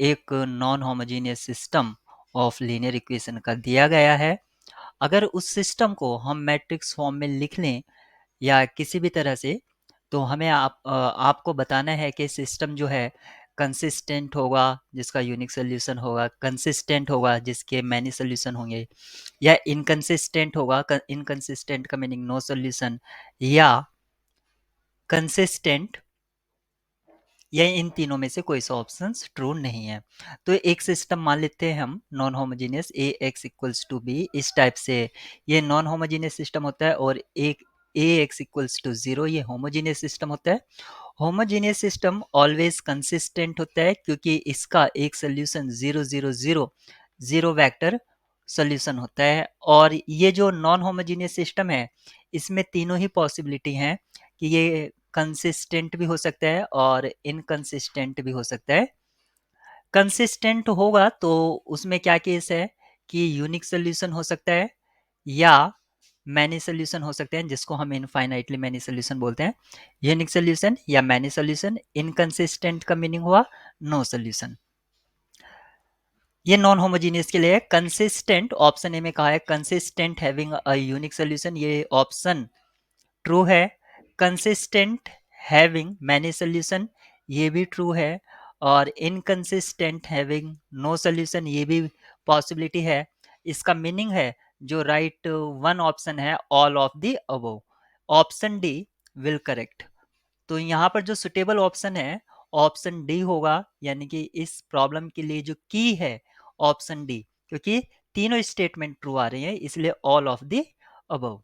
एक non homogeneous system of linear equation का दिया गया है। अगर उस सिस्टम को हम मैट्रिक्स फॉर्म में लिख लें या किसी भी तरह से, तो हमें आपको बताना है कि सिस्टम जो है कंसिस्टेंट होगा जिसका यूनिक सोल्यूशन होगा, कंसिस्टेंट होगा जिसके मैनी सोल्यूशन होंगे, या इनकंसिस्टेंट होगा, इनकंसिस्टेंट का मीनिंग नो सोल्यूशन, या कंसिस्टेंट, या इन तीनों में से कोई सा ऑप्शन ट्रू नहीं है। तो एक सिस्टम मान लेते हैं हम non homogeneous A X equals to B, इस टाइप से ये नॉन होमोजेनियस सिस्टम होता है, और एक A X equals to zero ये होमोजेनियस सिस्टम होता है। होमोजेनियस सिस्टम ऑलवेज कंसिस्टेंट होता है क्योंकि इसका एक solution zero zero zero zero vector solution होता है। और ये जो नॉन होमोजेनियस सिस्टम है इसमें तीनों ही पॉसिबिलिटी हैं कि ये कंसिस्टेंट भी हो सकता है और इनकंसिस्टेंट भी हो सकता है। कंसिस्टेंट होगा तो उसमें क्या केस है कि यूनिक सोल्यूशन हो सकता है या मैनी सोल्यूशन हो सकते हैं, जिसको हम इनफाइनाइटली मैनी सोल्यूशन बोलते हैं। यूनिक सोल्यूशन या मैनी सोल्यूशन। इनकंसिस्टेंट का मीनिंग हुआ नो सोल्यूशन। ये नॉन होमोजीनियस के लिए है। कंसिस्टेंट ऑप्शन ए में कहा है consistent having a unique solution, ये ऑप्शन ट्रू है। कंसिस्टेंट हैविंग मैनी सोल्यूशन, ये भी ट्रू है। और इनकंसिस्टेंट हैविंग नो सोल्यूशन, ये भी पॉसिबिलिटी है। इसका मीनिंग है जो राइट वन ऑप्शन है all of the above, option D will correct. तो यहाँ पर जो सुटेबल ऑप्शन है ऑप्शन डी होगा, यानी कि इस प्रॉब्लम के लिए जो की है ऑप्शन डी, क्योंकि तीनों स्टेटमेंट ट्रू आ रहे हैं इसलिए ऑल ऑफ द अबव।